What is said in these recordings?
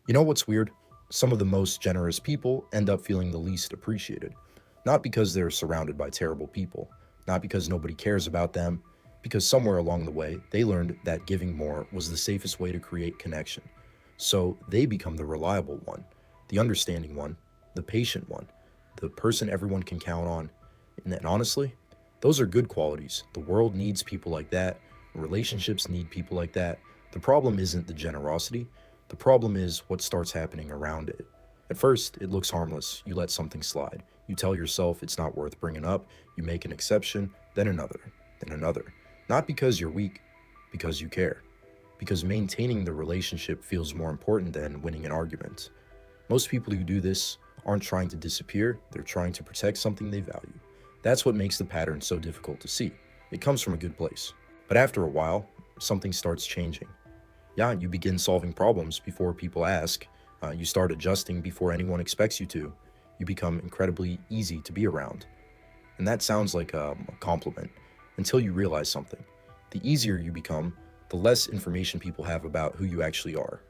You know what's weird? Some of the most generous people end up feeling the least appreciated. Not because they're surrounded by terrible people, not because nobody cares about them, because somewhere along the way they learned that giving more was the safest way to create connection. So they become the reliable one, the understanding one, the patient one, the person everyone can count on. And honestly, those are good qualities. The world needs people like that. Relationships need people like that. The problem isn't the generosity. The problem is what starts happening around it. At first, it looks harmless. You let something slide. You tell yourself it's not worth bringing up. You make an exception, then another, then another. Not because you're weak, because you care. Because maintaining the relationship feels more important than winning an argument. Most people who do this aren't trying to disappear, they're trying to protect something they value. That's what makes the pattern so difficult to see. It comes from a good place. But after a while, something starts changing. Yeah, you begin solving problems before people ask. You start adjusting before anyone expects you to. You become incredibly easy to be around. And that sounds like a compliment until you realize something. The easier you become, the less information people have about who you actually are.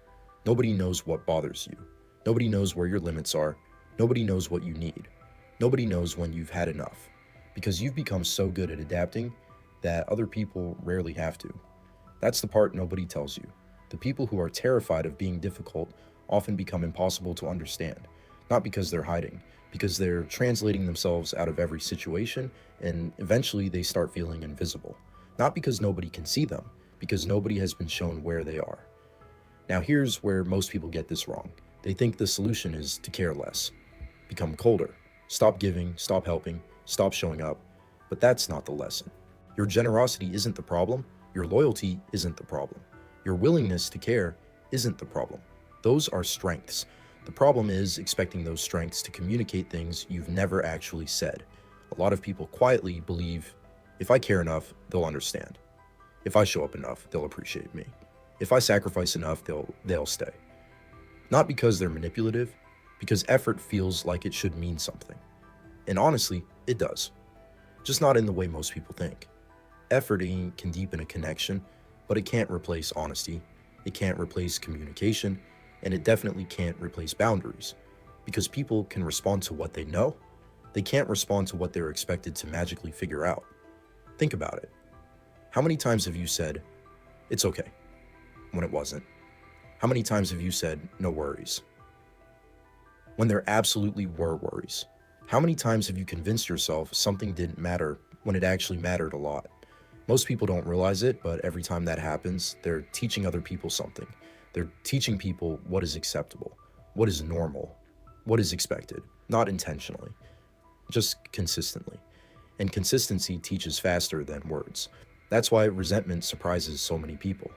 Nobody knows what bothers you. Nobody knows where your limits are. Nobody knows what you need. Nobody knows when you've had enough. Because you've become so good at adapting that other people rarely have to. That's the part nobody tells you. The people who are terrified of being difficult often become impossible to understand, not because they're hiding, because they're translating themselves out of every situation, and eventually they start feeling invisible. Not because nobody can see them, because nobody has been shown where they are. Now, here's where most people get this wrong. They think the solution is to care less, become colder, stop giving, stop helping, stop showing up. But that's not the lesson. Your generosity isn't the problem. Your loyalty isn't the problem. Your willingness to care isn't the problem. Those are strengths. The problem is expecting those strengths to communicate things you've never actually said. A lot of people quietly believe, if I care enough, they'll understand. If I show up enough, they'll appreciate me. If I sacrifice enough, they'll stay. Not because they're manipulative, because effort feels like it should mean something. And honestly, it does. Just not in the way most people think. Efforting can deepen a connection, but it can't replace honesty. It can't replace communication, and it definitely can't replace boundaries. Because people can respond to what they know, they can't respond to what they're expected to magically figure out. Think about it. How many times have you said, it's okay, when it wasn't? How many times have you said, no worries, when there absolutely were worries? How many times have you convinced yourself something didn't matter when it actually mattered a lot? Most people don't realize it, but every time that happens, they're teaching other people something. They're teaching people what is acceptable, what is normal, what is expected, not intentionally, just consistently. And consistency teaches faster than words. That's why resentment surprises so many people.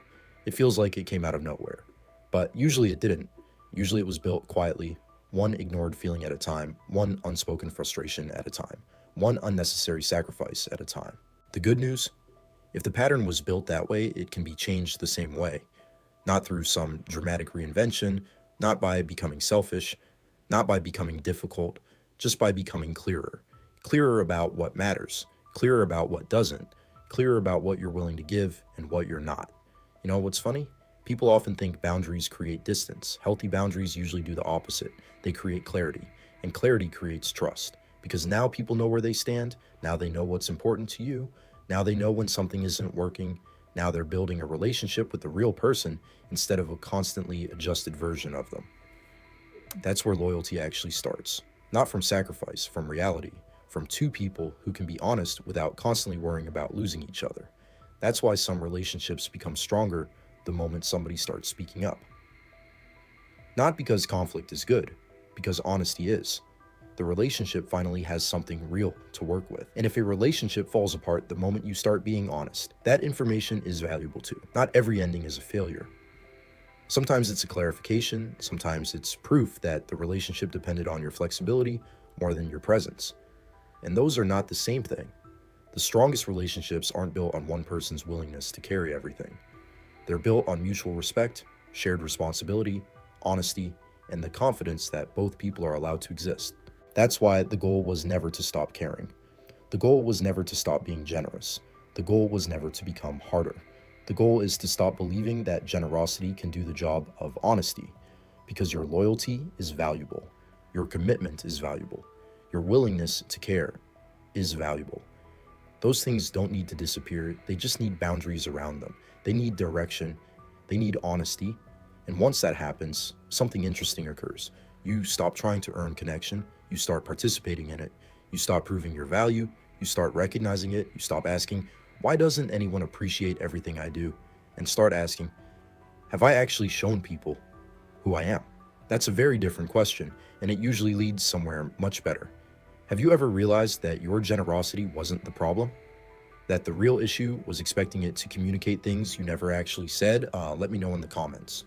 It feels like it came out of nowhere. But usually it didn't. Usually it was built quietly, one ignored feeling at a time, one unspoken frustration at a time, one unnecessary sacrifice at a time. The good news? If the pattern was built that way, it can be changed the same way. Not through some dramatic reinvention, not by becoming selfish, not by becoming difficult, just by becoming clearer. Clearer about what matters, clearer about what doesn't, clearer about what you're willing to give and what you're not. You know what's funny? People often think boundaries create distance. Healthy boundaries usually do the opposite. They create clarity, and clarity creates trust. Because now people know where they stand, now they know what's important to you, now they know when something isn't working, now they're building a relationship with the real person instead of a constantly adjusted version of them. That's where loyalty actually starts. Not from sacrifice, from reality, from two people who can be honest without constantly worrying about losing each other. That's why some relationships become stronger the moment somebody starts speaking up. Not because conflict is good, because honesty is. The relationship finally has something real to work with. And if a relationship falls apart the moment you start being honest, that information is valuable too. Not every ending is a failure. Sometimes it's a clarification, sometimes it's proof that the relationship depended on your flexibility more than your presence. And those are not the same thing. The strongest relationships aren't built on one person's willingness to carry everything. They're built on mutual respect, shared responsibility, honesty, and the confidence that both people are allowed to exist. That's why the goal was never to stop caring. The goal was never to stop being generous. The goal was never to become harder. The goal is to stop believing that generosity can do the job of honesty. because your loyalty is valuable, your commitment is valuable, your willingness to care is valuable. Those things don't need to disappear, they just need boundaries around them. They need direction, they need honesty. And once that happens, something interesting occurs. You stop trying to earn connection, you start participating in it, you stop proving your value, you start recognizing it, you stop asking, why doesn't anyone appreciate everything I do? And start asking, have I actually shown people who I am? That's a very different question, and it usually leads somewhere much better. Have you ever realized that your generosity wasn't the problem? That the real issue was expecting it to communicate things you never actually said? Let me know in the comments.